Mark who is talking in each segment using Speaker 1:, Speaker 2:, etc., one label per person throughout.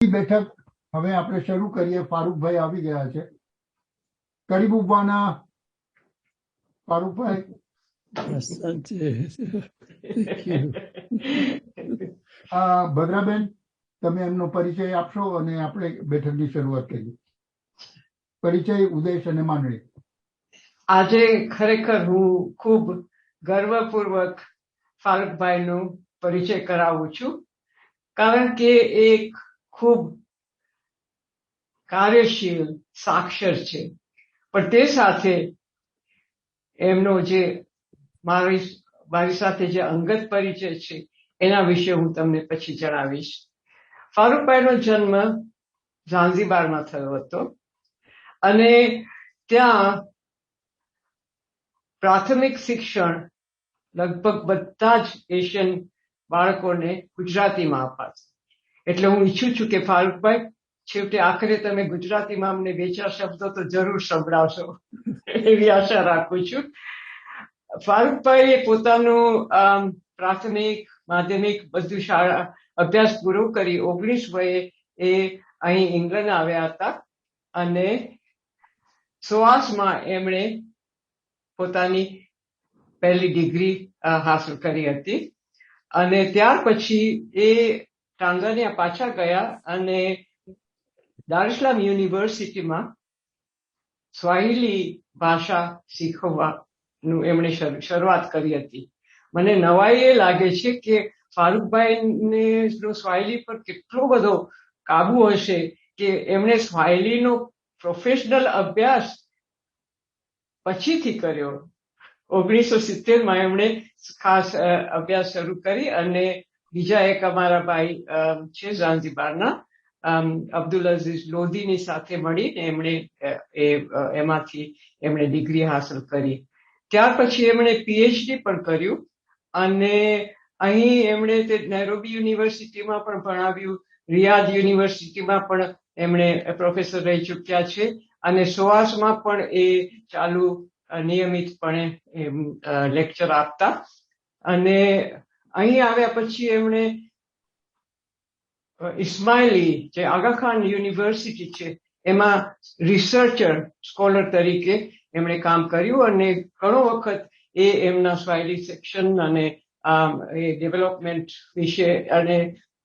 Speaker 1: બેઠક હવે આપણે શરૂ કરીએ. ફારૂકભાઈ આવી ગયા છે. કરીબુબાના ફારૂકભાઈ. ભદ્રાબેન, તમે એમનો પરિચય આપશો અને આપણે બેઠકની શરૂઆત કરીએ. પરિચય, ઉદ્દેશ અને માંગણી.
Speaker 2: આજે ખરેખર હું ખૂબ ગર્વપૂર્વક ફારૂકભાઈનો પરિચય કરાવું છું, કારણ કે એક ખૂબ કાર્યશીલ સાક્ષર છે, પણ તે સાથે એમનો જે મારી સાથે જે અંગત પરિચય છે એના વિશે હું તમને પછી જણાવીશ. ફારૂકભાઈનો જન્મ ઝાંઝીબારમાં થયો હતો અને ત્યાં પ્રાથમિક શિક્ષણ લગભગ બધા જ એશિયન બાળકોને ગુજરાતીમાં અપાશે. એટલે હું ઈચ્છું છું કે ફારૂકભાઈ, છેવટે આખરે તમે ગુજરાતીમાં અમને બે ચાર શબ્દો તો જરૂર સંભળાવશો એવી આશા રાખું છું. ફારૂકભાઈએ પોતાનું પ્રાથમિક, માધ્યમિક બધું શાળા અભ્યાસ પૂરો કરી 19 વયે એ અહીં ઇંગ્લેન્ડ આવ્યા હતા અને 1986માં એમણે પોતાની પહેલી ડિગ્રી હાંસલ કરી હતી અને ત્યાર પછી એ ટાંગાનિયા પાછા ગયા અને દાર ઇસ salaam યુનિવર્સિટીમાં સ્વાહિલી ભાષા શીખવવાનું એમણે શરૂઆત કરી હતી. મને નવાઈ એ લાગે છે કે ફારૂકભાઈને સ્વાહિલી પર કેટલો બધો કાબુ હશે કે એમણે સ્વાહિલીનો પ્રોફેશનલ અભ્યાસ પછીથી કર્યો. 1970માં એમણે ખાસ અભ્યાસ શરૂ કરી અને બીજા એક અમારા ભાઈ છે ઝાંઝીબારના અબ્દુલ અઝીઝ લોધીની સાથે મળીને એમણે એમાંથી એમણે ડિગ્રી હાંસલ કરી. ત્યાર પછી એમણે પીએચડી પણ કર્યું અને અહીં એમણે તે નૈરોબી યુનિવર્સિટીમાં પણ ભણાવ્યું, રિયાદ યુનિવર્સિટીમાં પણ એમણે પ્રોફેસર રહી ચૂક્યા છે અને SOASમાં પણ એ ચાલુ નિયમિતપણે લેક્ચર આપતા. અને અહીં આવ્યા પછી એમણે ઇસ્માઇલી જે આગા ખાન યુનિવર્સિટી છે એમાં રિસર્ચર સ્કોલર તરીકે એમણે કામ કર્યું અને ઘણો વખત એ એમના સ્વાહિલી સેક્શન અને એ ડેવલપમેન્ટ વિશે અને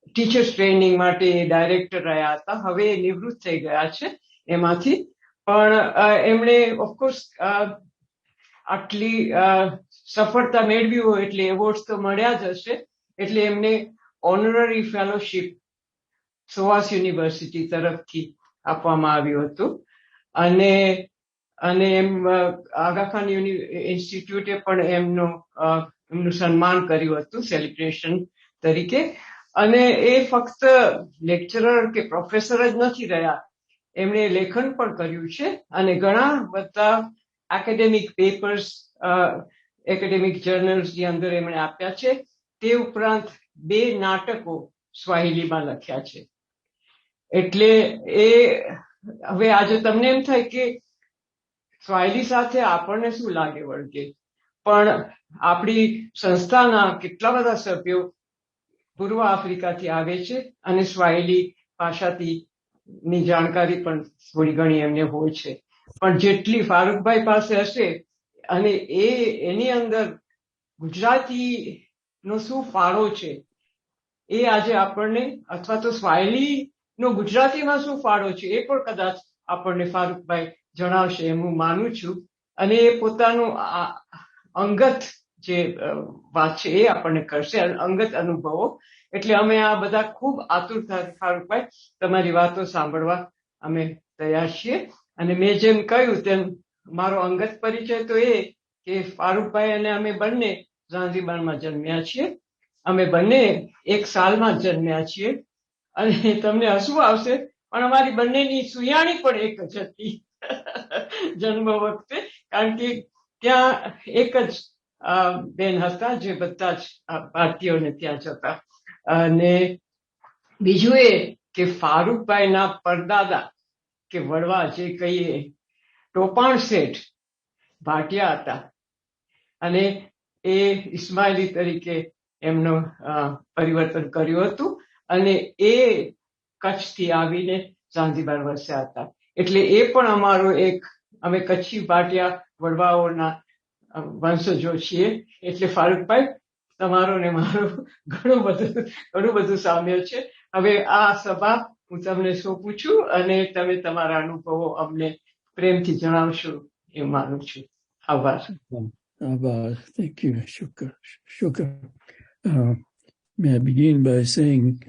Speaker 2: ટીચર્સ ટ્રેનિંગ માટે ડાયરેક્ટર રહ્યા હતા. હવે એ નિવૃત્ત થઈ ગયા છે એમાંથી, પણ એમણે ઓફકોર્સ આટલી સફળતા મેળવી હોય એટલે એવોર્ડ્સ તો મળ્યા જ હશે. એટલે એમને ઓનરરી ફેલોશિપ SOAS યુનિવર્સિટી તરફથી આપવામાં આવ્યું હતું અને એમ આગા ખાન ઇન્સ્ટિટ્યૂટે પણ એમનું સન્માન કર્યું હતું સેલિબ્રેશન તરીકે. અને એ ફક્ત લેક્ચરર કે પ્રોફેસર જ નથી રહ્યા, એમણે લેખન પણ કર્યું છે અને ઘણા બધા એકેડેમિક પેપર્સ, એકેડેમિક જર્નલ્સની અંદર એમણે આપ્યા છે. તે ઉપરાંત 2 નાટકો સ્વાહિલીમાં લખ્યા છે. એટલે એ હવે આજે તમને એમ થાય કે સ્વાહિલી સાથે આપણને શું લાગે વળગે, પણ આપણી સંસ્થાના કેટલા બધા સભ્યો પૂર્વ આફ્રિકાથી આવે છે અને સ્વાહિલી ભાષાની જાણકારી પણ થોડી ઘણી એમને હોય છે. પણ જેટલી ફારૂકભાઈ પાસે હશે અને એની અંદર ગુજરાતીનો શું ફાળો છે એ આજે આપણને, અથવા તો સ્વાહિલીનો ગુજરાતીમાં શું ફાળો છે એ પણ કદાચ આપણને ફારૂકભાઈ જણાવશે એમ હું માનું છું. અને એ પોતાનું અંગત જે વાત છે એ આપણને કરશે, અંગત અનુભવો. એટલે અમે આ બધા ખૂબ આતુરતાથી ફારૂકભાઈ તમારી વાતો સાંભળવા અમે તૈયાર છીએ. અને મેં જેમ કહ્યું તેમ મારો અંગત પરિચય તો એ કે ફારૂકભાઈ અને અમે બંને ઝાંઝીબારમાં જન્મ્યા છીએ. અમે બંને એક સાલમાં જન્મ્યા છીએ અને તમને હસવું આવશે પણ અમારી બંનેની સુયાણી પણ એક જ હતી જન્મ વખતે, કારણ કે ત્યાં એક જ બેન હતા જે બધા જ ભારતીયોને ત્યાં જતા. અને બીજું એ કે ફારૂકભાઈના પરદાદા કે વડવા જે કહીએ ટોપાણ શેઠ ભાટિયા હતા અને એ ઇસ્માઇલી તરીકે એમનું પરિવર્તન કર્યું હતું અને એ કચ્છથી આવીને ઝાંઝીબાર વસ્યા હતા. એટલે એ પણ અમારો એક, અમે કચ્છી ભાટિયા વડવાઓના વંશજો છીએ. એટલે ફારૂકભાઈ, તમારો ને મારો ઘણું બધું સામ્ય છે. હવે આ સભા હું તમને સોંપું છું અને તમે તમારા અનુભવો અમને પ્રેમથી જણાવશો એ માનું છું. આભાર.
Speaker 3: Thank you. Shukr. May I begin by saying,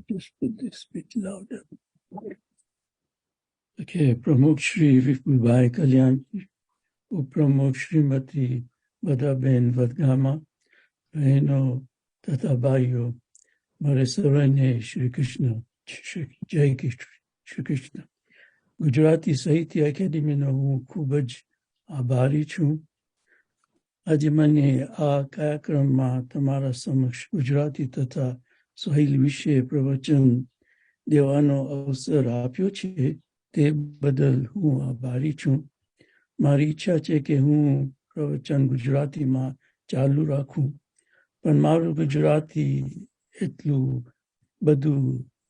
Speaker 3: just put this bit louder. Okay, Pramukh Shri Vipulbhai Kalyan, Pramukh Shrimati Badaben Vadgama, Bheno Tata Bayo, Maresarane Shri Krishna, Jai Shri Krishna. Gujarati Sahitya Academy no હું ખૂબ જ આભારી છું. આજે મને આ કાર્યક્રમમાં તમારા સમક્ષ ગુજરાતી તથા સ્વાહિલી વિશે પ્રવચન દેવાનો અવસર આપ્યો છે, તે બદલ હું આભારી છું. મારી ઈચ્છા છે કે હું પ્રવચન ગુજરાતીમાં ચાલુ રાખું, પણ મારું ગુજરાતી એટલું બધું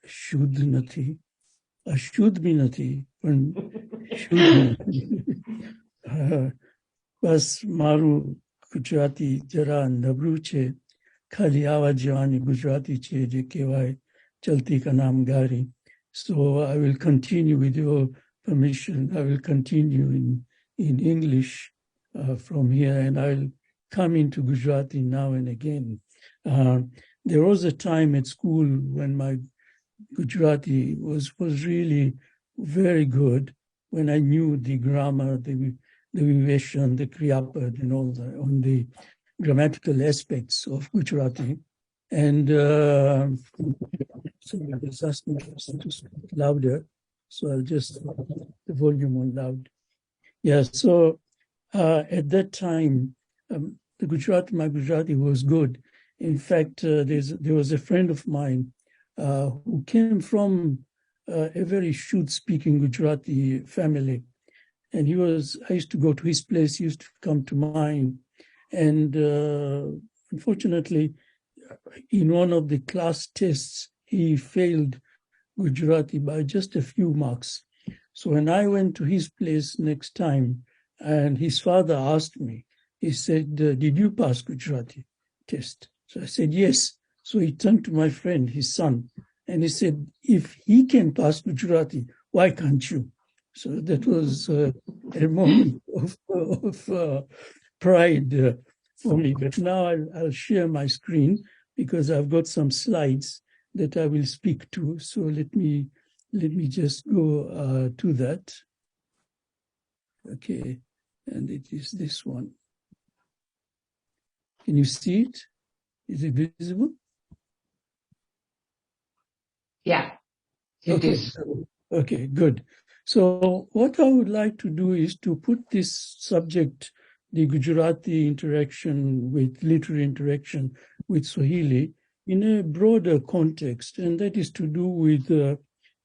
Speaker 3: શુદ્ધ નથી, અશુદ્ધ બી નથી, પણ શુદ્ધ નથી. બસ મારું ગુજરાતી જરા નબળું છે. ખાલી આવા જવાની ગુજરાતી છે જે કહેવાય ચલતી કા નામ ગારી. So I will continue, with your permission, I will continue in English from here, and I'll come into Gujarati now and again. There was a time at school when my Gujarati was really very good, when I knew the grammar, the vivation, the kriyapad, and all on the grammatical aspects of Gujarati. And somebody just asked me to speak louder, so I'll just put the volume on loud. Yeah, so at that time, my Gujarati was good. In fact, there was a friend of mine who came from a very Shud-speaking Gujarati family. And I used to go to his place, he used to come to mine. And unfortunately, in one of the class tests, he failed Gujarati by just a few marks. So when I went to his place next time, and his father asked me, he said, did you pass Gujarati test? So I said, yes. So he turned to my friend, his son, and he said, if he can pass Gujarati, why can't you? So that was a moment of pride for me. But now I'll share my screen because I've got some slides that I will speak to. So let me just go to that. Okay, and it is this one. Can you see it? Is it visible?
Speaker 2: Yeah, it is.
Speaker 3: Okay, good. So what I would like to do is to put this subject, the Gujarati interaction with literary interaction with Swahili, in a broader context, and that is to do with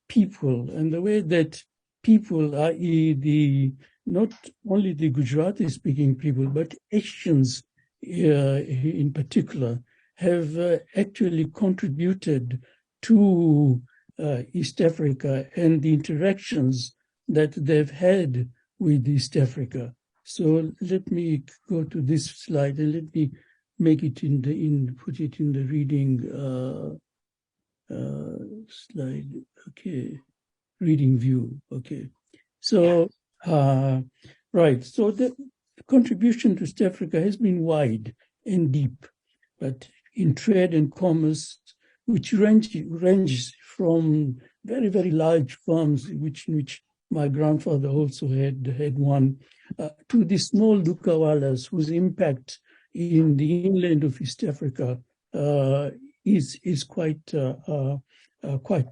Speaker 3: people and the way that people, i.e. not only the Gujarati-speaking people, but Asians in particular, have actually contributed to East Africa and the interactions that they've had with East Africa. So let me go to this slide and let me make it put it in the reading slide. Okay, reading view. Okay, so right. So the contribution to East Africa has been wide and deep, but in trade and commerce, which ranges from very, very large farms, which my grandfather also had one, to the small dukawalas whose impact in the inland of East Africa is quite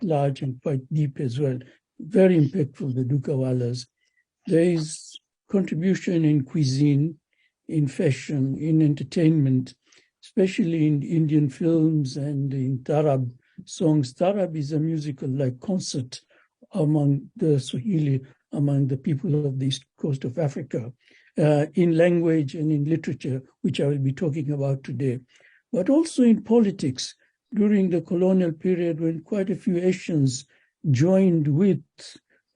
Speaker 3: large and quite deep as well. Very impactful, the dukawalas. There is contribution in cuisine, in fashion, in entertainment, especially in Indian films and in Tarab songs. Tarab is a musical like concert among the Swahili, among the people of the east coast of Africa, in language and in literature, which I will be talking about today, but also in politics, during the colonial period when quite a few Asians joined with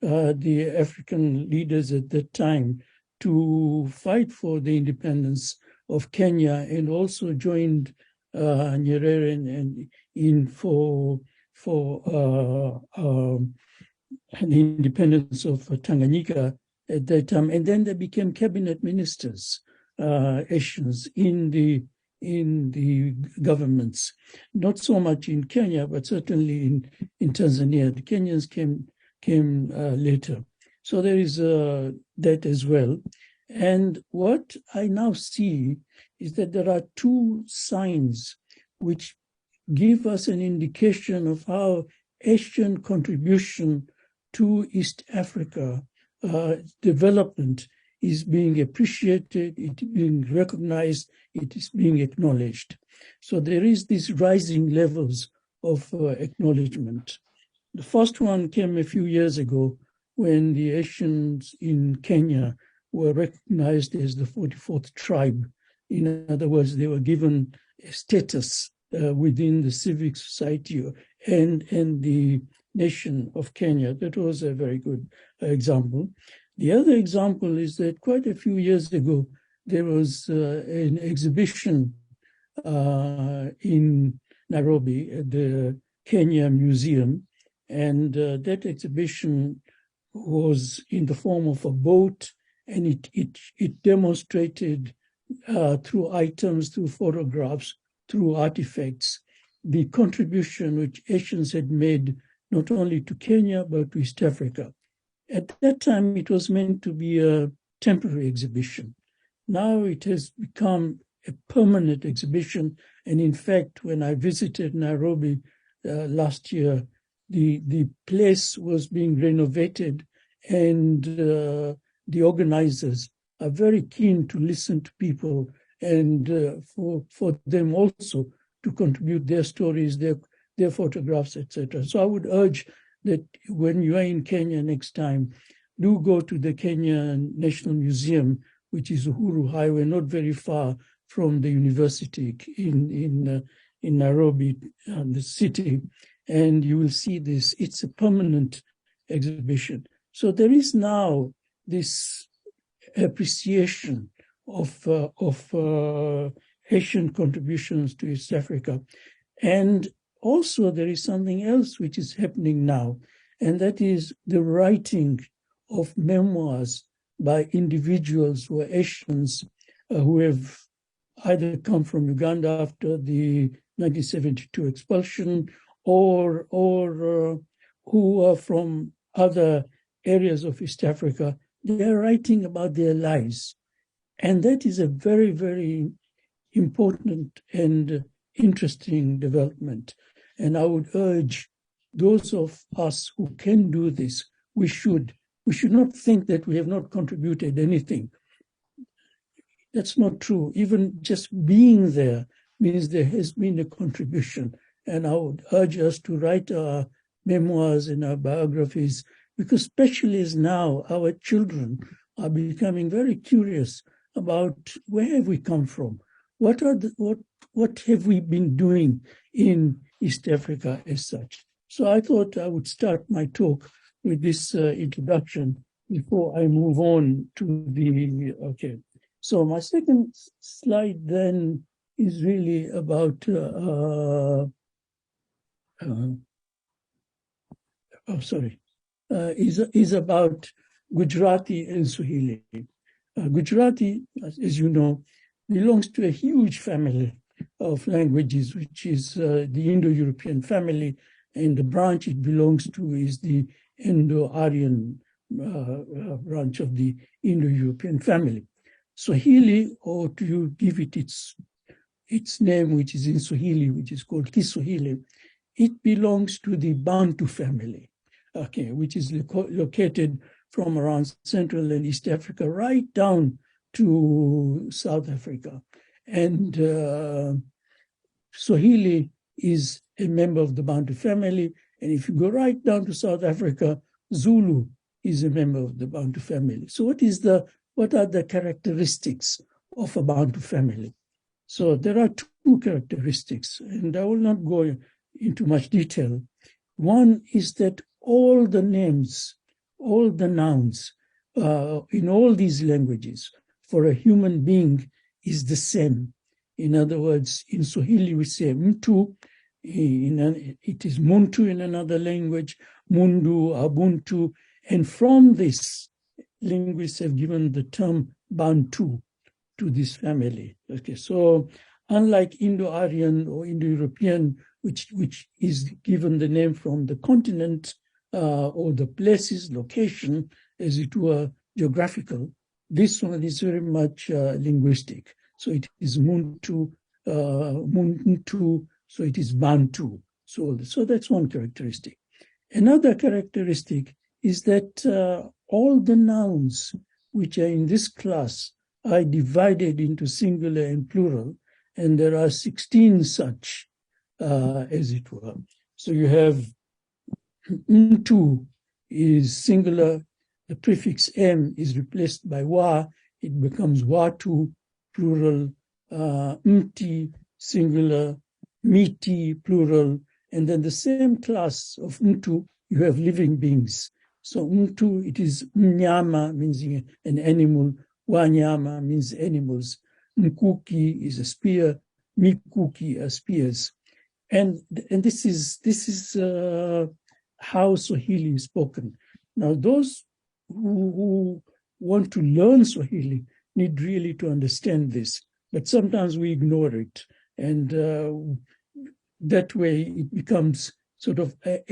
Speaker 3: the African leaders at that time to fight for the independence of Kenya, and also joined Nyerere and in for the independence of Tanganyika at that time. And then they became cabinet ministers, Asians, in the governments, not so much in Kenya, but certainly in Tanzania. The Kenyans came later. So there is that as well. And what I now see is that there are two signs which give us an indication of how Asian contribution to East Africa development is being appreciated, it is being recognized, it is being acknowledged. So there is these rising levels of acknowledgement. The first one came a few years ago when the Asians in Kenya were recognized as the 44th tribe. In other words, they were given a status within the civic society and the nation of Kenya. That was a very good example. The other example is that quite a few years ago, there was an exhibition in Nairobi at the Kenya Museum, and that exhibition was in the form of a boat, and it demonstrated through items, through photographs, through artifacts, the contribution which Asians had made not only to Kenya, but to East Africa. At that time, it was meant to be a temporary exhibition. Now it has become a permanent exhibition. And in fact, when I visited Nairobi last year, the place was being renovated, and the organizers are very keen to listen to people and for them also to contribute their stories, their photographs, etc. So I would urge that when you are in Kenya next time, do go to the Kenya National Museum, which is Uhuru Highway, not very far from the university in Nairobi, the city, and you will see this. It's a permanent exhibition. So there is now this appreciation of Asian contributions to East Africa. And also there is something else which is happening now, and that is the writing of memoirs by individuals who are Asians who have either come from Uganda after the 1972 expulsion or who are from other areas of East Africa. They are writing about their lives. And that is a very, very important and interesting development. And I would urge those of us who can do this, we should not think that we have not contributed anything. That's not true. Even just being there means there has been a contribution. And I would urge us to write our memoirs and our biographies, because especially as now our children are becoming very curious about where have we come from? What have we been doing in East Africa as such? So I thought I would start my talk with this introduction before I move on to the, okay. So my second slide then is really about, is about Gujarati and Swahili. Gujarati, as you know, belongs to a huge family of languages, which is the Indo-European family, and the branch it belongs to is the Indo-Aryan branch of the Indo-European family. Swahili, or to give it its name, which is in Swahili, which is called Kiswahili, it belongs to the Bantu family, okay, which is located from around Central and East Africa right down to South Africa. And Swahili is a member of the Bantu family. And if you go right down to South Africa, Zulu is a member of the Bantu family. So what are the characteristics of a Bantu family? So there are two characteristics, and I will not go into much detail. One is that all the names, all the nouns in all these languages for a human being is the same. In other words, in Swahili we say mtu, it is muntu in another language, mundu, ubuntu, and from this, linguists have given the term Bantu to this family. Okay, so unlike Indo-Aryan or Indo-European, which is given the name from the continent or the places, location, as it were, geographical, this one is very much linguistic. So it is Muntu, Muntu, so it is Bantu. So that's one characteristic. Another characteristic is that all the nouns which are in this class are divided into singular and plural, and there are 16 such, as it were. So you have mtu is singular, the prefix m is replaced by wa, it becomes watu, plural, mti, singular, miti, plural, and then the same class of mtu, you have living beings. So mtu, it is mnyama, means an animal, wanyama means animals, mkuki is a spear, mikuki are spears. And this is how Swahili is spoken. Now, those who want to learn Swahili need really to understand this, but sometimes we ignore it, and that way it becomes sort of a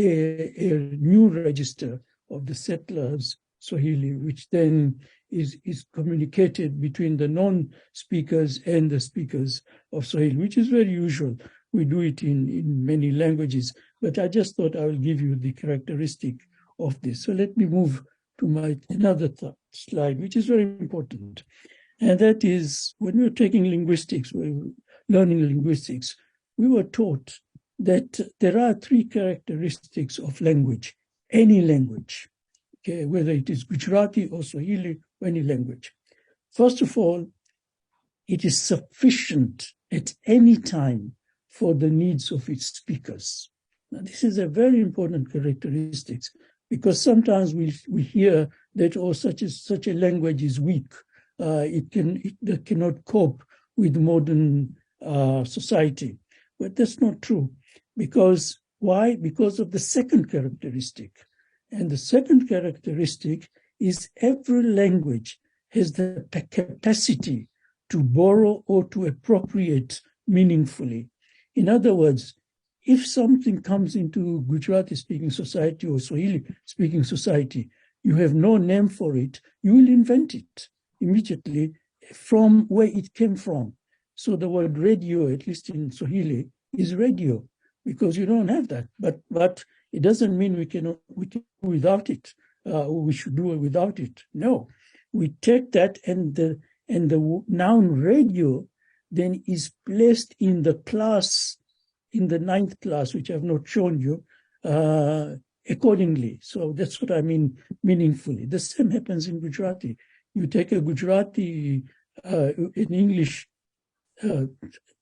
Speaker 3: new register of the settlers' Swahili, which then is communicated between the non-speakers and the speakers of Swahili, which is very usual. We do it in many languages, but I just thought I will give you the characteristic of this. So let me move to my another slide, which is very important. And that is, when we're taking linguistics, we're learning linguistics, we were taught that there are three characteristics of language, any language, okay, whether it is Gujarati or Swahili or any language. First of all, it is sufficient at any time for the needs of its speakers. Now, this is a very important characteristic, because sometimes we hear that such a language is weak. It cannot cope with modern society. But that's not true. Because why? Because of the second characteristic. And the second characteristic is every language has the capacity to borrow or to appropriate meaningfully. In other words, if something comes into Gujarati-speaking society or Swahili-speaking society, you have no name for it, you will invent it immediately from where it came from. So the word radio, at least in Swahili, is radio, because you don't have that. But it doesn't mean we can do without it. We should do it without it. No, we take that, and the noun radio then is placed in the class, in the 9th class, which I've not shown you, accordingly. So that's what I mean meaningfully. The same happens in Gujarati. You take a Gujarati, an English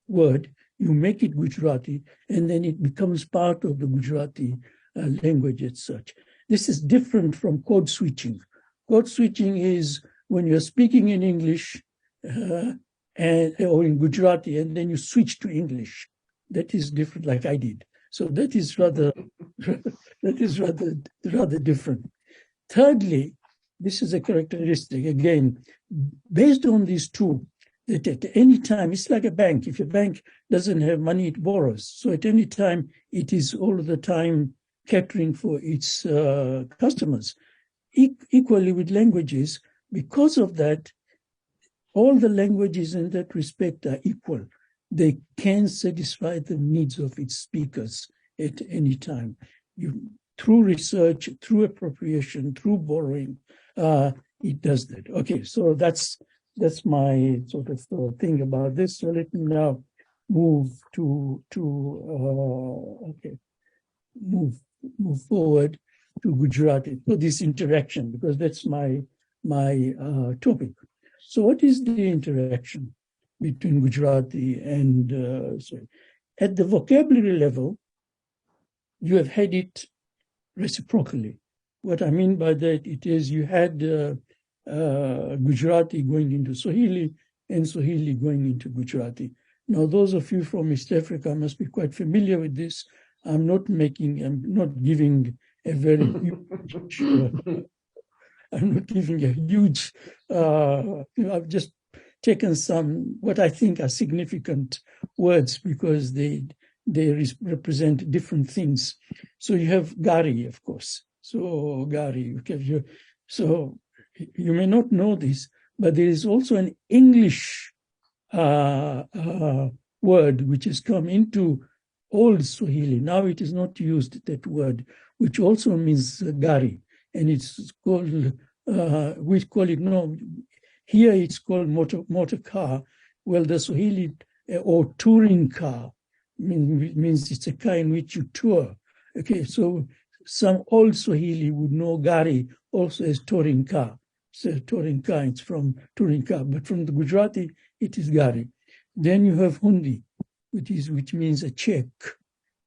Speaker 3: word, you make it Gujarati, and then it becomes part of the Gujarati language as such. This is different from code switching. Code switching is when you're speaking in English or in Gujarati, and then you switch to English. That is different, like I did. So that is rather different. Thirdly, this is a characteristic, again, based on these two, that at any time, it's like a bank. If a bank doesn't have money, it borrows. So at any time, it is all the time catering for its customers. Equally with languages, because of that, all the languages in that respect are equal. They can satisfy the needs of its speakers at any time. Through research, through appropriation, through borrowing, it does that. Okay, so that's my sort of thing about this. So let me now move move forward to Gujarati, to this interaction, because that's my topic. So what is the interaction? between Gujarati and so at the vocabulary level, you have had it reciprocally. What I mean by that, it is you had Gujarati going into Swahili and Swahili going into Gujarati. Now, those of you from East Africa must be quite familiar with this. I'm not giving a very huge, I'm not giving a huge, I've just taken some, what I think are significant words because they represent different things. So you have Gari, of course. So Gari, so you may not know this, but there is also an English word which has come into Old Swahili. Now it is not used, that word, which also means Gari. And it's called, we call it, no, here it's called motor car. Well, the Swahili, or touring car, means it's a car in which you tour. Okay, so some old Swahili would know Gari also as touring car. So touring car, it's from touring car, but from the Gujarati, it is Gari. Then you have Hundi, which means a check,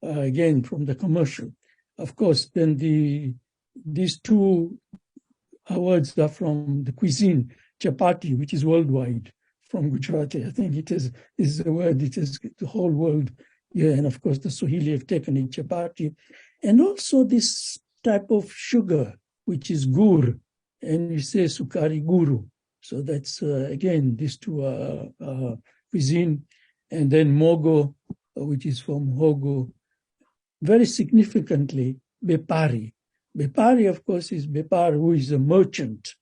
Speaker 3: again, from the commercial. Of course, then these two words are from the cuisine, chapati, which is worldwide, from Gujarati. I think it is a word, it is the whole world. Yeah, and of course, the Swahili have taken it, chapati. And also this type of sugar, which is gur, and we say sukari guru. So that's, again, these two are cuisine. And then mogo, which is from hogo. Very significantly, bepari. Bepari, of course, is Bepar, who is a merchant.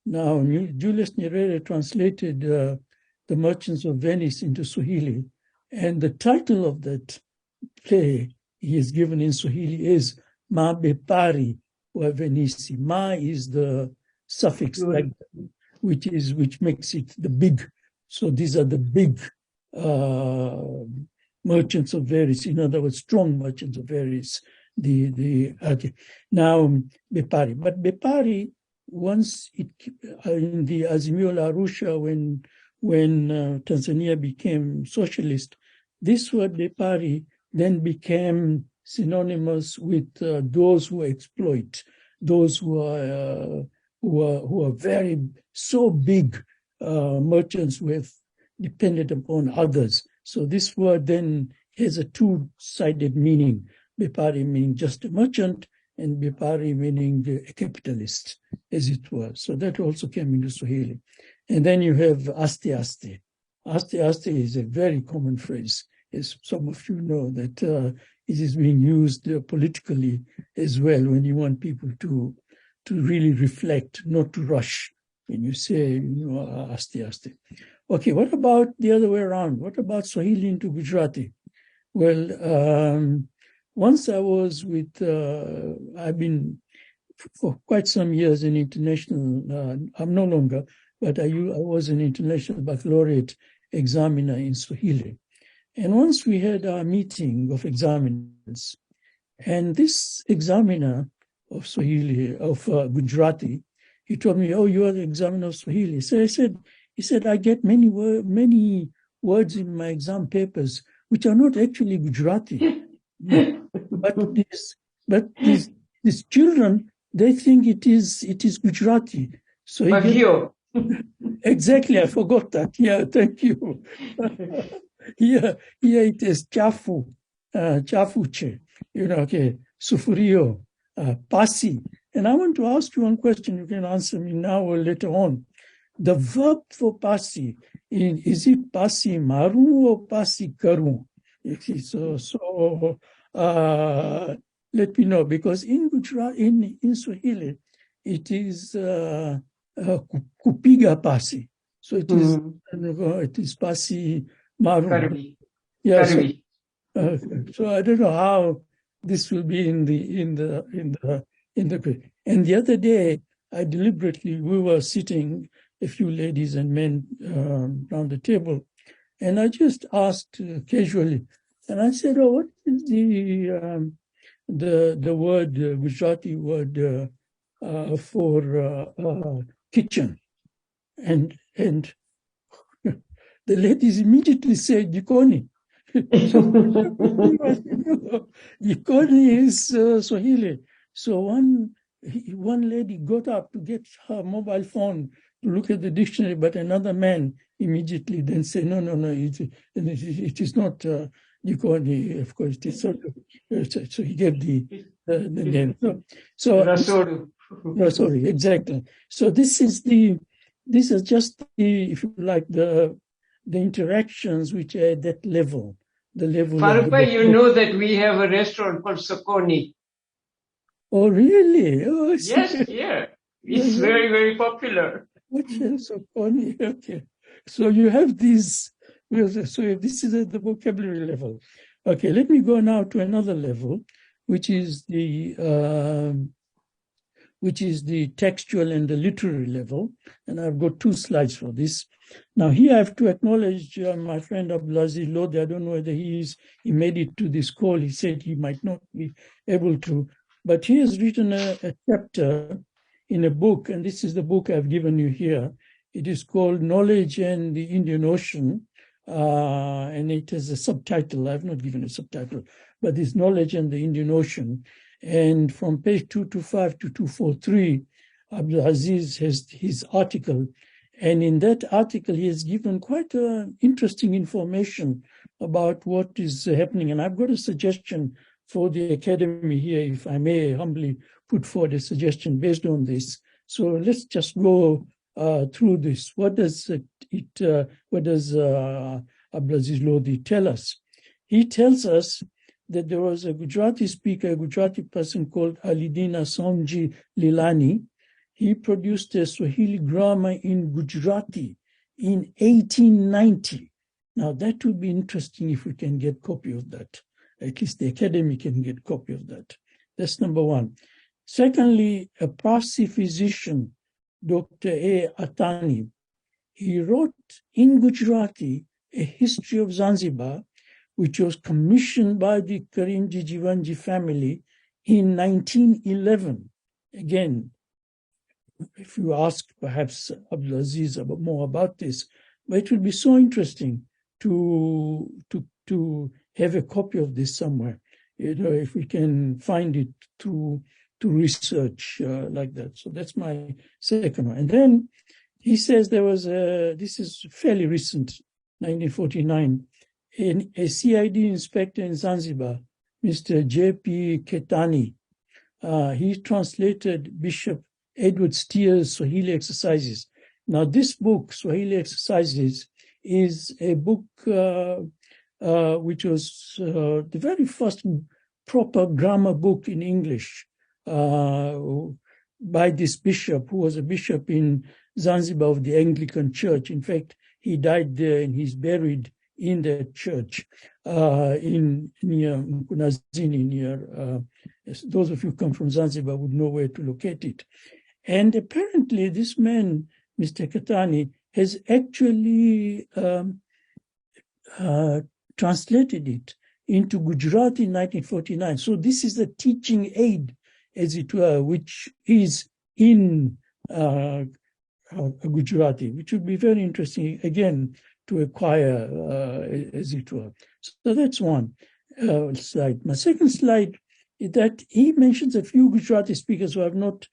Speaker 3: Now, Julius Nyerere translated the Merchants of Venice into Swahili, and the title of that play he is given in Swahili is Ma Bepari wa Venisi. Ma is the suffix, like, which makes it the big. So these are the big merchants of Venice. In other words, strong merchants of Venice. Now Bepari, but Bepari, once it in the Azimio La Arusha, when Tanzania became socialist, this word Bepari then became synonymous with those who exploit, those who are very so big merchants who have depended upon others. So this word then has a two-sided meaning. Bepari meaning just a merchant, and Bepari meaning a capitalist, as it were. So that also came into Swahili. And then you have Aste Aste. Aste Aste is a very common phrase, as some of you know, that it is being used politically as well when you want people to really reflect, not to rush when you say, Aste Aste. Okay, what about the other way around? What about Swahili into Gujarati? Well, once I was with, I've been for quite some years an international, I'm no longer, but I was an international baccalaureate examiner in Swahili. And once we had our meeting of examiners, and this examiner of Swahili, of Gujarati, he told me, "Oh, you are the examiner of Swahili." So he said, "I get many words in my exam papers which are not actually Gujarati." But these children, they think it is Gujarati. So exactly, I forgot that. Yeah, thank you. Here it is chafu, chafuche, okay, sufurio, pasi. And I want to ask you one question. You can answer me now or later on. The verb for pasi, is it pasi maru or pasi karu? So let me know, because in Gujarati, in Swahili, it is kupiga pasi. So it is pasi maru. Yeah. So I don't know how this will be in the. And the other day, we were sitting, a few ladies and men around the table, and I just asked casually, and I said, "Oh, what is the word, Gujarati word for kitchen?" And the ladies immediately said Jikoni. Jikoni is Swahili. So one lady got up to get her mobile phone to look at the dictionary, but another man immediately then said, no, it is not Jikoni, of course. It is sort of, so he gave the name. So sorry, exactly. So this is just the, if you like, the interactions which are at that level. The level.
Speaker 2: Farouk, you know that we have a restaurant called Sokoni.
Speaker 3: Oh, really? Oh,
Speaker 2: yes, yeah. It's very, very popular.
Speaker 3: Sokoni, okay. So you have these, so this is at the vocabulary level. Okay, let me go now to another level, which is the textual and the literary level. And I've got 2 slides for this. Now, here I have to acknowledge my friend Abdulaziz Lode. I don't know whether he made it to this call. He said he might not be able to, but he has written a chapter in a book, and this is the book I've given you here. It is called Knowledge and the Indian Ocean, and it has a subtitle. I've not given a subtitle, but it's Knowledge and the Indian Ocean. And from page 225 to 243, Abdulaziz has his article. And in that article, he has given quite interesting information about what is happening. And I've got a suggestion for the Academy here, if I may humbly put forward a suggestion based on this. So let's just go through this. What does Abdulaziz Lodi tell us? He tells us that there was a Gujarati speaker, a Gujarati person called Alidina Somji Lilani. He produced a Swahili grammar in Gujarati in 1890. Now, that would be interesting if we can get a copy of that. At least the Academy can get a copy of that. That's number one. Secondly, a Parsi physician, Dr. A. Atani, he wrote in Gujarati a history of Zanzibar, which was commissioned by the Karimji Jivanji family in 1911. Again, if you ask perhaps Abdulaziz more about this, but it would be so interesting to have a copy of this somewhere, if we can find it to research like that. So that's my second one. And then he says there was this is fairly recent, 1949, a CID inspector in Zanzibar, Mr. J.P. Ketani. He translated Bishop Edward Steele's Swahili Exercises. Now, this book, Swahili Exercises, is a book which was the very first proper grammar book in English by this bishop, who was a bishop in Zanzibar of the Anglican Church. In fact, he died there and he's buried in that church near Mkunazini, near those of you who come from Zanzibar would know where to locate it. And apparently this man, Mr. Katani, has actually translated it into Gujarati in 1949. So this is a teaching aid, as it were, which is in Gujarati, which would be very interesting, again, to acquire, as it were. So that's one slide. My second slide is that he mentions a few Gujarati speakers who have not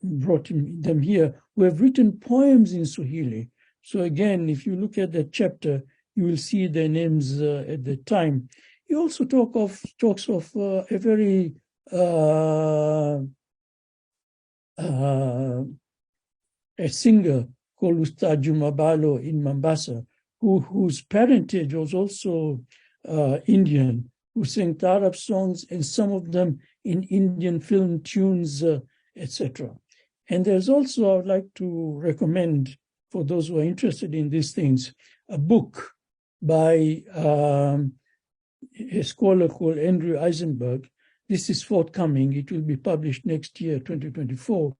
Speaker 3: brought them here, who have written poems in Swahili. So again, if you look at that chapter, you will see their names at the time. He also talks of a very a singer called Ustad Jumabalo in Mombasa, whose parentage was also Indian, who sang Tarab songs and some of them in Indian film tunes, etc. And there's also, I would like to recommend, for those who are interested in these things, a book by a scholar called Andrew Eisenberg. This is forthcoming. It will be published next year, 2024,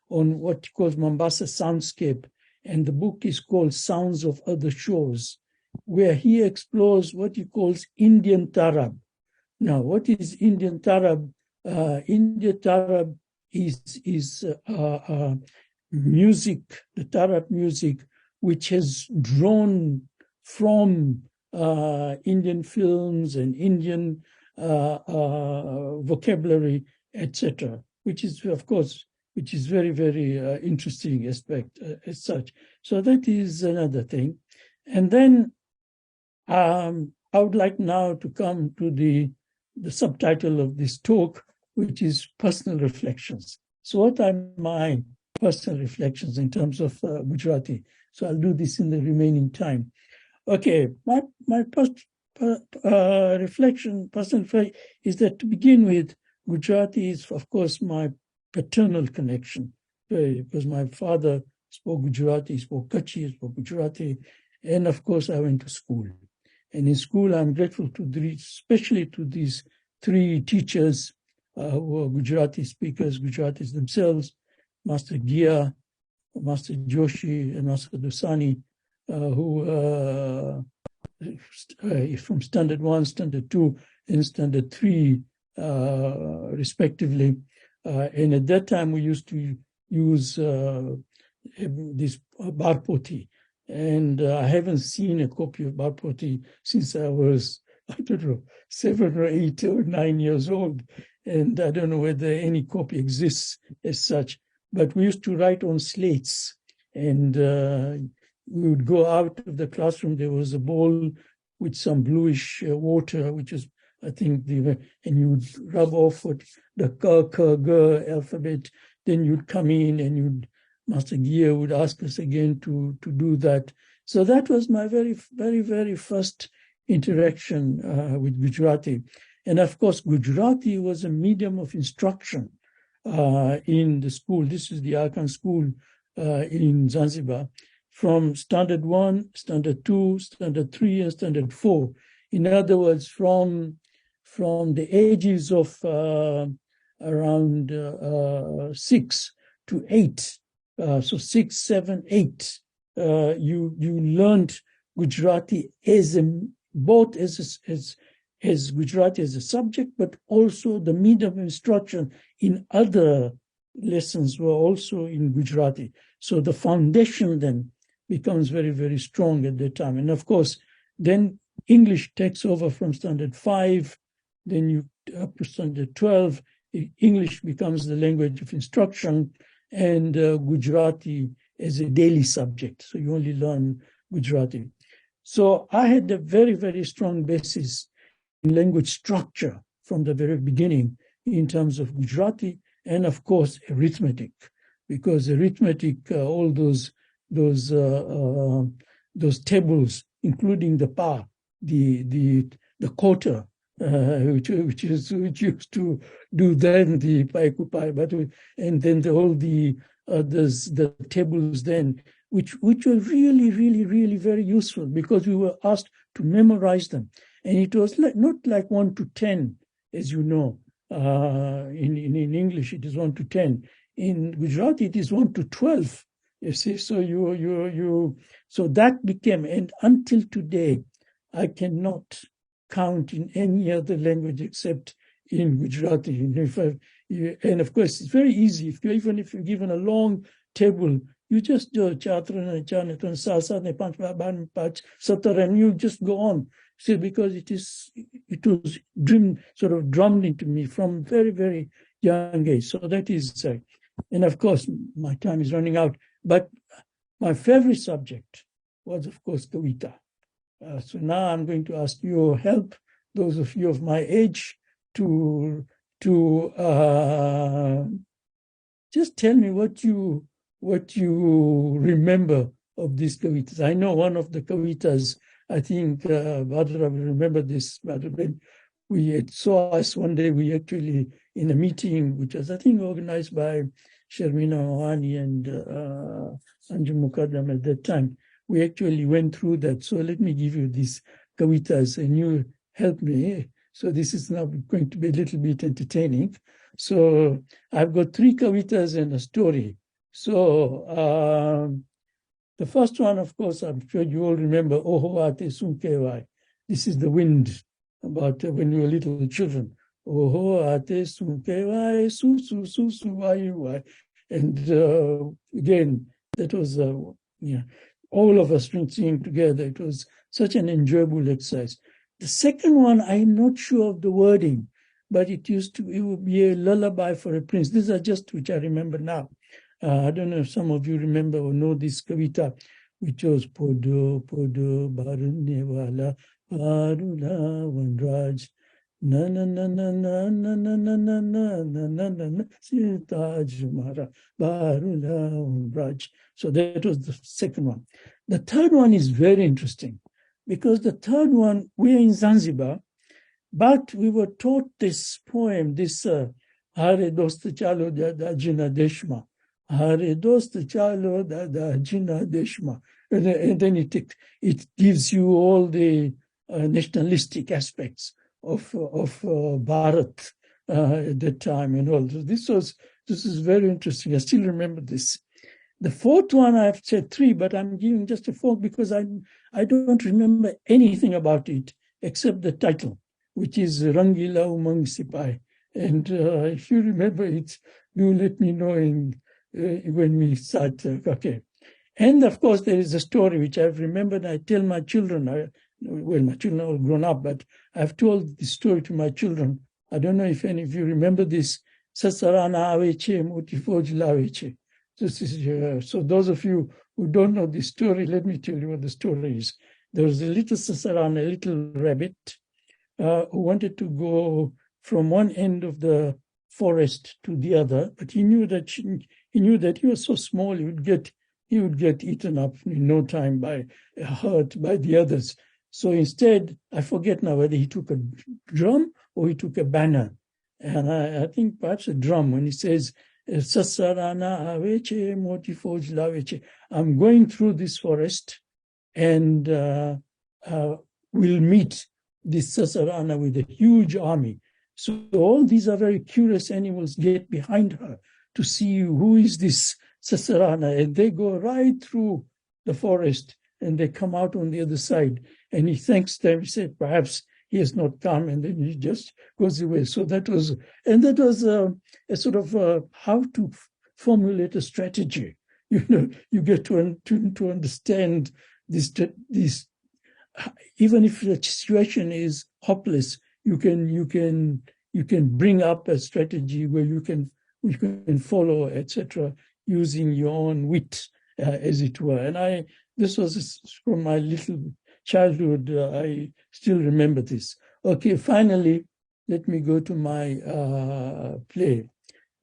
Speaker 3: on what he calls Mombasa Soundscape. And the book is called Sounds of Other Shores, where he explores what he calls Indian Tarab. Now, what is Indian Tarab? Indian Tarab is music, the Tarab music, which has drawn from Indian films and Indian vocabulary, etc., which is, of course, which is very, very interesting aspect as such. So that is another thing. And then I would like now to come to the subtitle of this talk, which is personal reflections. So what are my personal reflections in terms of Gujarati? So I'll do this in the remaining time. Okay, my personal reflection is that to begin with, Gujarati is, of course, my paternal connection, because my father spoke Gujarati, spoke Kutchi, spoke Gujarati, and of course I went to school. And in school, I'm grateful to especially to these three teachers who are Gujarati speakers, Gujaratis themselves, Master Gia, Master Joshi, and Master Dosani, who from Standard 1, Standard 2, and Standard 3, respectively. And at that time, we used to use this Barpoti. And I haven't seen a copy of Barpoti since I was, I don't know, 7 or 8 or 9 years old. And I don't know whether any copy exists as such. But we used to write on slates. And we would go out of the classroom. There was a bowl with some bluish water, which is, I think, and you would rub off the K, K, G alphabet. Then you'd come in and Master Gia would ask us again to do that. So that was my very, very, very first interaction with Gujarati. And of course, Gujarati was a medium of instruction in the school. This is the Arkan school in Zanzibar. From Standard 1, Standard 2, Standard 3, and Standard 4. In other words, from the ages of around 6 to 8, so 6, 7, 8, you learned Gujarati both as Gujarati as a subject, but also the medium of instruction in other lessons were also in Gujarati. So the foundation then becomes very, very strong at that time. And of course, then English takes over from Standard 5, then you up to Standard 12, English becomes the language of instruction, and Gujarati as a daily subject. So you only learn Gujarati. So I had a very, very strong basis in language structure from the very beginning in terms of Gujarati and, of course, arithmetic, because arithmetic, all those tables, including the pa, the quarter, which used to do then the paikupai, but and then all the tables then, which were really, really, really very useful because we were asked to memorize them, and it was not like 1 to 10, as you know. In English, it is 1 to 10. In Gujarati, it is 1 to 12. You see, so so that became, and until today, I cannot count in any other language except in Gujarati. And of course, it's very easy. Even if you're given a long table, you just do and you just go on. See, because it was sort of drummed into me from very, very young age. So that is, and of course, my time is running out. But my favorite subject was, of course, Kavita. So now I'm going to ask your help, those of you of my age, to just tell me what you remember of these kavitas. I know one of the kavitas. I think Badra will remember this. Badra, we saw us one day. We actually in a meeting, which was I think organized by Sharmina Ohani and Anjum Mukaddam at that time. We actually went through that. So let me give you these kavitas and you help me. So this is now going to be a little bit entertaining. So I've got 3 kavitas and a story. So the first one, of course, I'm sure you all remember, Oho Ate Sunkewai. This is the wind, about when we were little children. Oho Ate Sunkewai, Su Su Su Su Wai Wai. And again, that was, all of us singing together. It was such an enjoyable exercise. The second one, I'm not sure of the wording, but it would be a lullaby for a prince. These are just which I remember now. I don't know if some of you remember or know this kavita, which was Podo, Podo, Barunewala, Barula, Vanraj, na na na na na na na na na na na na na na Sitaj Mara, Barula, Vanraj. So that was the second one. The third one is very interesting because the third one, we're in Zanzibar, but we were taught this poem, this Hare Dost Chalo Dada Jina Deshma. Hare Dost Chalo Dada Jina Deshma. And then it gives you all the nationalistic aspects of Bharat at that time and all. This is very interesting. I still remember this. The fourth one, I've said three, but I'm giving just a fourth because I don't remember anything about it except the title, which is Rangila Umang Sipai. And if you remember it, you let me know when we start. Okay. And of course, there is a story which I've remembered. I tell my children, my children are all grown up, but I've told this story to my children. I don't know if any of you remember this. Sasarana aveche motifoj laveche. So those of you who don't know this story, let me tell you what the story is. There was a little Sasarana, a little rabbit, who wanted to go from one end of the forest to the other, but he knew that he was so small he would get eaten up in no time by the others. So instead, I forget now whether he took a drum or he took a banner, and I think perhaps a drum when he says Sasarana aveche motifoj laveche. I'm going through this forest, and we'll meet this Sasarana with a huge army. So all these are very curious animals get behind her to see who is this Sasarana, and they go right through the forest and they come out on the other side. And he thanks them. He said, perhaps he has not come, and then he just goes away. So that was a sort of how to formulate a strategy. You get to understand this. Even if the situation is hopeless, you can bring up a strategy where you can follow, etc., using your own wit, as it were. And this was from my little childhood. I still remember this. Okay, finally, let me go to my play.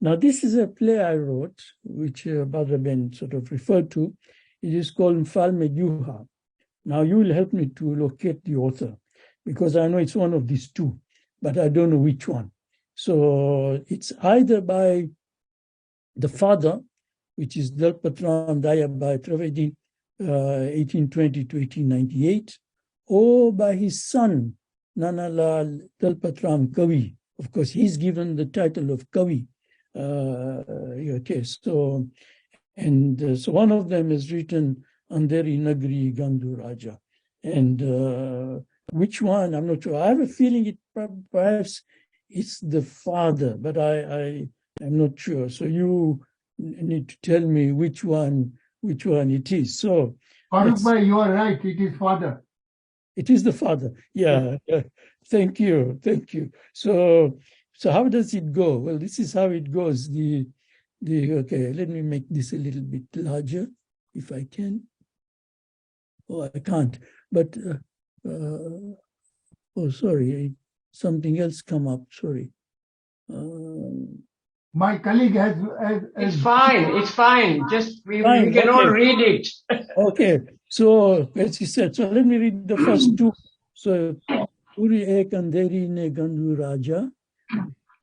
Speaker 3: Now, this is a play I wrote, which Badra Ben sort of referred to. It is called Mfal Medyuha. Now, you will help me to locate the author, because I know it's one of these two, but I don't know which one. So it's either by the father, which is Dalpatram Dayabai Trivedi, 1820 to 1898, or by his son, Nanalal Dalpatram Kavi. Of course, he's given the title of Kavi. Okay, so one of them is written Andheri Nagri Gandu Raja. And which one, I'm not sure. I have a feeling perhaps it's the father, but I'm not sure. So you need to tell me which one it is. So
Speaker 1: Farouk bhai, you are right. It is father.
Speaker 3: It is the father. Yeah. Thank you. So how does it go? Well, this is how it goes. Okay, let me make this a little bit larger, if I can. Oh, I can't. But sorry, something else come up. Sorry.
Speaker 1: My colleague has
Speaker 2: It's fine. Just we can all read it.
Speaker 3: Okay. So as he said, so let me read the first two. So Puri ek andheri ne gandu raja,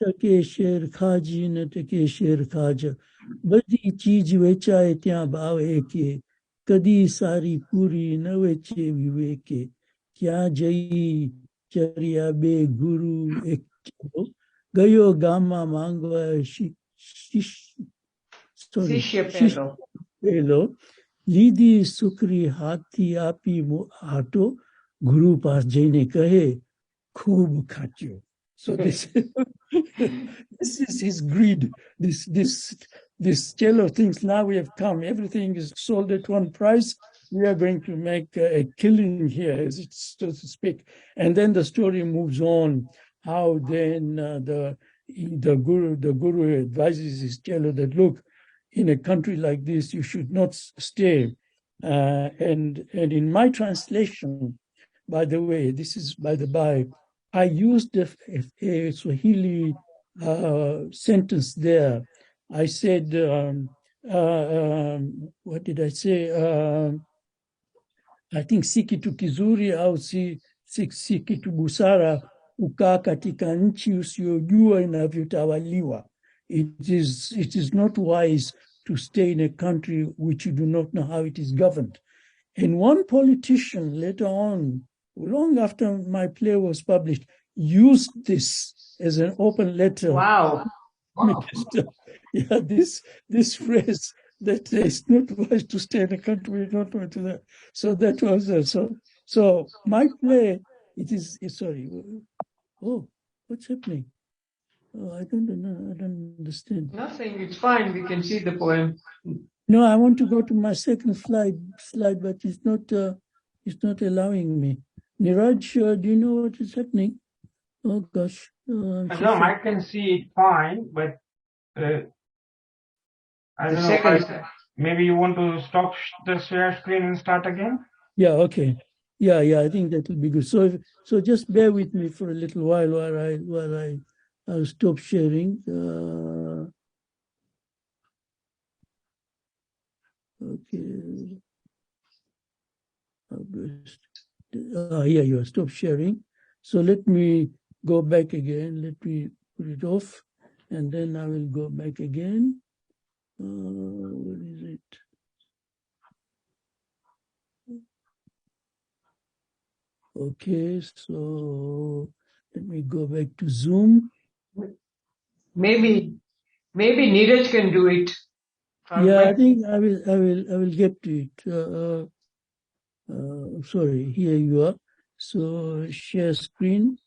Speaker 3: take sher khaji ne take sher khaja, badi cheez vechaye tyan bhav eke, kadi sari puri na veche viveke, kya jai charya be guru ek gayo gama mangwa
Speaker 2: Shishya
Speaker 3: pelo, Lidi Sukri Hati Api Hato, Guru Pas Jaine Kahe, Khub Khatyo. So this is his greed. This cello things. Now we have come. Everything is sold at one price. we are going to make a killing here, as it's so to speak. And then the story moves on, how then the guru advises his chello that, look, in a country like this, you should not stay. And in my translation, by the way, this is by the by, I used a Swahili sentence there. I said, what did I say? I think si kitu kizuri au si kitu busara kukaa katika nchi usiyojua inavyotawaliwa. It is not wise to stay in a country which you do not know how it is governed. And one politician later on, long after my play was published, used this as an open letter.
Speaker 2: Wow.
Speaker 3: Yeah, this phrase that it's not wise to stay in a country we don't know to that. So that was so my play. Sorry. Oh, what's happening? Oh, I don't know. I don't understand.
Speaker 2: Nothing. It's fine. We can see the poem.
Speaker 3: No, I want to go to my second slide, but it's not allowing me. Niraj, do you know what is happening? Oh gosh.
Speaker 4: No, I can see it fine, but I don't know. Maybe you want to stop the share screen and start again?
Speaker 3: Yeah. Okay. Yeah. I think that will be good. So just bear with me for a little while I'll stop sharing. Okay. August. Here you are. Stop sharing. So let me go back again. Let me put it off, and then I will go back again. What is it? Okay, so let me go back to Zoom.
Speaker 2: Maybe Neeraj can do it.
Speaker 3: Yeah, I think I will get to it. Sorry, here you are. So share screen.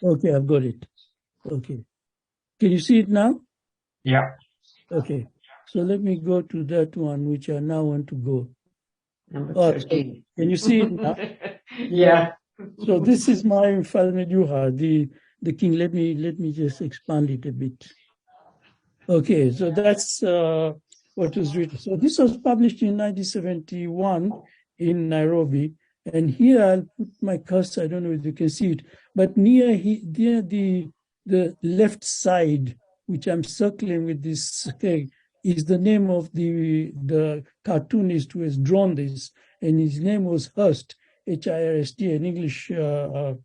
Speaker 3: Okay, I've got it. Okay. Can you see it now?
Speaker 4: Yeah.
Speaker 3: Okay. So let me go to that one, which I now want to go.
Speaker 2: Number
Speaker 3: So
Speaker 2: 13.
Speaker 3: can you see it now?
Speaker 2: Yeah.
Speaker 3: So this is my Falmeduha, the king. Let me just expand it a bit. Okay, so that's what was written. So this was published in 1971 in Nairobi. And here I'll put my cursor. I don't know if you can see it, but near the left side, which I'm circling with this, okay, is the name of the cartoonist who has drawn this, and his name was Hurst, Hirst, an English chap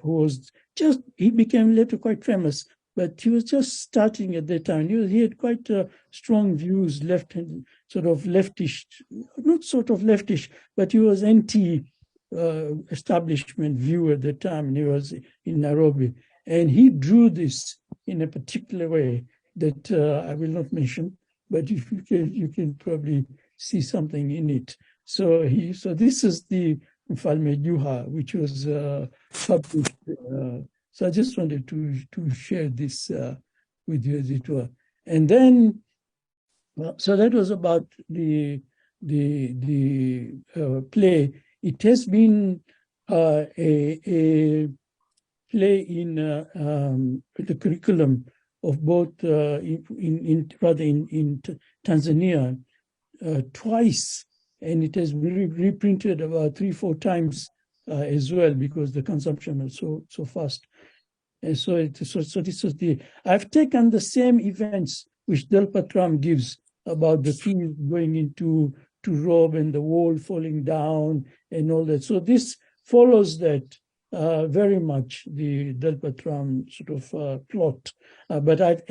Speaker 3: who was he became later quite famous, but he was just starting at that time. He had quite strong views, sort of leftish, not sort of leftish, but he was anti-establishment view at the time, and he was in Nairobi. And he drew this in a particular way that I will not mention, but if you can probably see something in it. So this is the Falmeduha, which was published. So I just wanted to share this with you as it were. And then, so that was about the play. It has been a play in the curriculum of both in Tanzania twice, and it has been reprinted about 3-4 times as well, because the consumption is so fast. And so this was I've taken the same events which Delpatram gives about the thief going into rob and the wall falling down and all that. So this follows that very much, the Delpatram sort of plot, but I've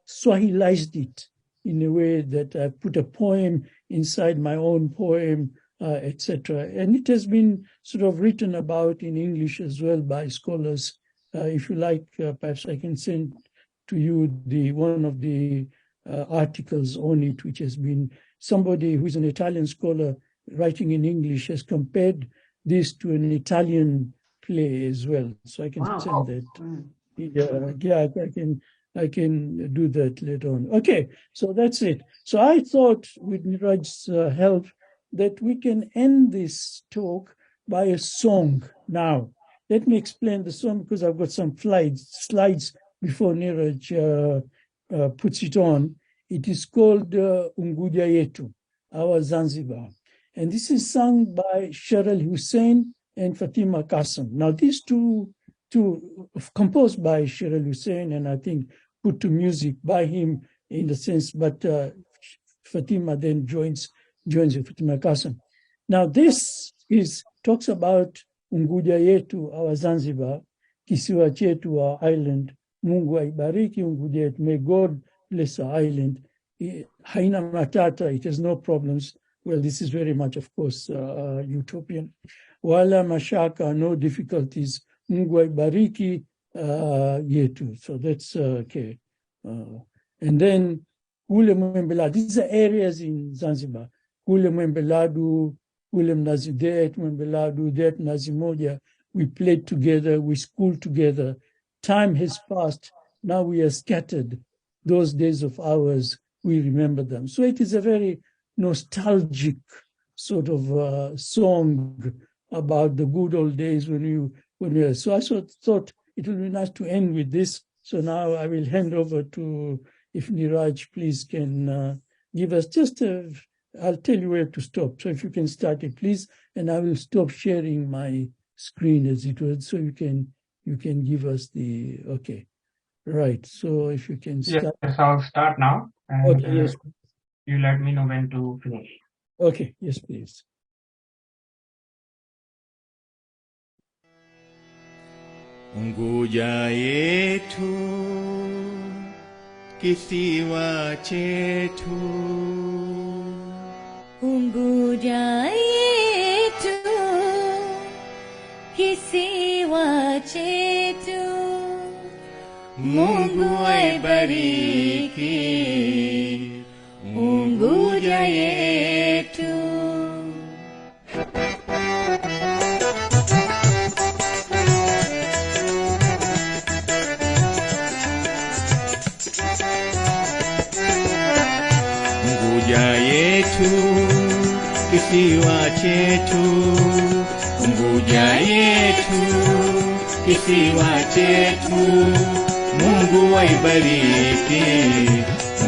Speaker 3: Swahilized it in a way that I put a poem inside my own poem, etc. And it has been sort of written about in English as well by scholars. If you like, perhaps I can send to you one of the articles on it, which has been somebody who's an Italian scholar writing in English has compared this to an Italian play as well. So I can send that. Yeah, I can. I can do that later on. Okay, so that's it. So I thought with Niraj's help that we can end this talk by a song now. Let me explain the song because I've got some slides before Niraj puts it on. It is called Unguja Yetu, our Zanzibar. And this is sung by Sheril Hussein and Fatima Qasim. Now, these two composed by Sheril Hussein and I think put to music by him in the sense, but Fatima then joins with Fatima Qasim. Now, this talks about Unguja Yetu, our Zanzibar, kisiwa chetu, our island. Mungu aibariki Unguja Yetu. May God bless our island. Haina matata, it has no problems. Well, this is very much, of course, utopian. Wala mashaka, no difficulties. Mungu aibariki yetu. So that's okay. And then Kule Mwembeladu. These are areas in Zanzibar. Kule Mwembeladu, Kule Mnazi Det, Mwembeladu, Det, Mnazi Moja. We played together, we schooled together. Time has passed. Now we are scattered. Those days of ours, we remember them. So it is a very nostalgic sort of song about the good old days when we were. So I thought it would be nice to end with this. So now I will hand over to, if Niraj, please can give us just I'll tell you where to stop. So if you can start it, please, and I will stop sharing my screen as it were, so you can give us the, okay. Right, so if you can start.
Speaker 4: Yes, I'll start now. And
Speaker 3: Okay, yes.
Speaker 4: You let me know when to finish.
Speaker 3: Okay, yes, please.
Speaker 5: Unguja yetu, kisiwa chetu.
Speaker 6: Unguja yetu, kisiwa chetu. Mungu aibariki Unguja yetu.
Speaker 5: Unguja yetu, kisiwa chetu. Unguja yetu, kisiwa chetu. Mungu aibariki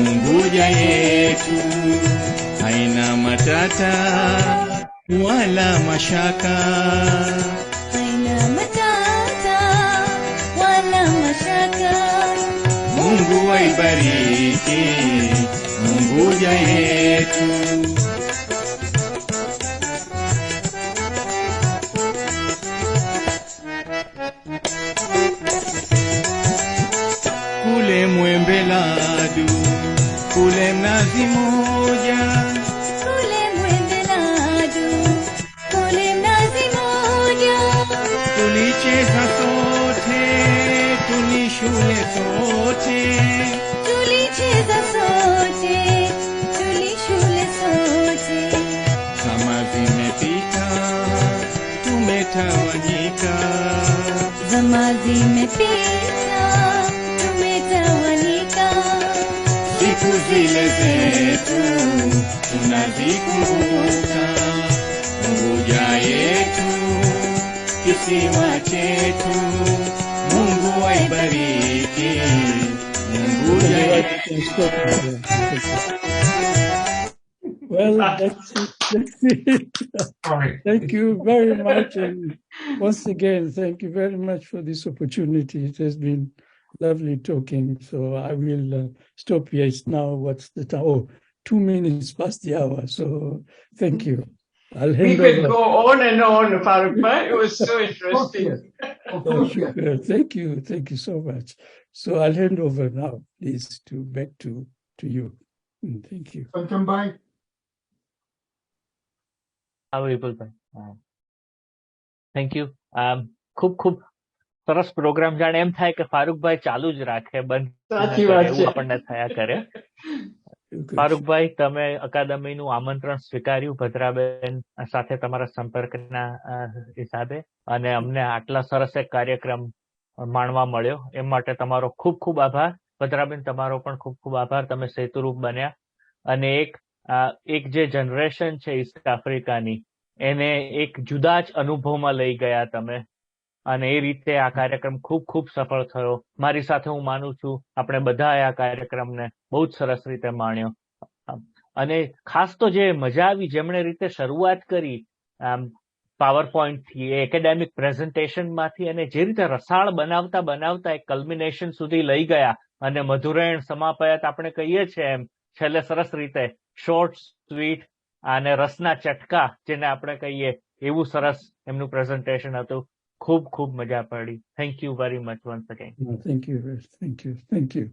Speaker 5: Unguja yetu. Haina matata wala mashaka.
Speaker 6: Haina matata wala mashaka.
Speaker 5: Mungu aibariki Unguja yetu. Kule Mwembeladu, kule Mnazi Moja.
Speaker 6: Kule Mwembeladu, kule Mnazi Moja.
Speaker 5: Tulicheza sote, tulishule sote.
Speaker 6: Tulicheza sote, tulishule sote.
Speaker 5: Kama zimepita, tumetawanyika.
Speaker 6: Zama zimepita, tumetawanyika.
Speaker 5: Siku zile zetu tunazikumbuka. Unguja yetu, kisiwa chetu. Mungu aibariki Unguja yetu.
Speaker 3: Well, that's it.
Speaker 4: Sorry.
Speaker 3: Thank you very much. And once again, thank you very much for this opportunity. It has been lovely talking. So I will stop here. It's now, what's the time? Oh, 2 minutes past the hour. So thank you. I'll
Speaker 2: We
Speaker 3: hand
Speaker 2: could
Speaker 3: over.
Speaker 2: go on and on, Farouk bhai. It was so interesting.
Speaker 1: Of course, yes.
Speaker 3: Thank you. Thank you so much. So I'll hand over now, please, back to you. Thank you.
Speaker 1: પંચમભાઈ,
Speaker 7: વિપુલભાઈ thank you. ખૂબ ખૂબ સરસ programme. જાણે એમ થાય કે ફારૂકભાઈ ચાલુ જ રાખે, બંધ
Speaker 2: સાચી વાત છે.
Speaker 7: એવું આપણને થયા કરે. ફારૂકભાઈ, તમે અકાદમીનું આમંત્રણ સ્વીકાર્યું ભદ્રાબેન સાથે તમારા સંપર્કના હિસાબે, અને અમને આટલા સરસ એક કાર્યક્રમ માણવા મળ્યો. એમ માટે તમારો ખૂબ ખૂબ આભાર. ભદ્રાબેન તમારો પણ ખૂબ ખૂબ આભાર, તમે સેતુરૂપ બન્યા અને એક જે જનરેશન છે ઈસ્ટ આફ્રિકાની એને એક જુદા જ અનુભવમાં લઈ ગયા તમે, અને એ રીતે આ કાર્યક્રમ ખૂબ ખૂબ સફળ થયો. મારી સાથે હું માનું છું આપણે બધાએ આ કાર્યક્રમને બહુ જ સરસ રીતે માણ્યો. અને ખાસ તો જે મજા આવી, જેમણે રીતે શરૂઆત કરી પાવર પોઈન્ટથી, એકેડેમિક પ્રેઝન્ટેશનમાંથી, અને જે રીતે રસાળ બનાવતા બનાવતા એક કલ્મિનેશન સુધી લઈ ગયા અને મધુરેણ સમાપયત આપણે કહીએ છીએ એમ છેલ્લે સરસ રીતે શોર્ટ સ્વીટ અને રસના ચટકા જેને આપણે કહીએ એવું સરસ એમનું પ્રેઝન્ટેશન હતું. ખૂબ ખૂબ મજા પડી. Thank you very much once again.
Speaker 3: Thank you.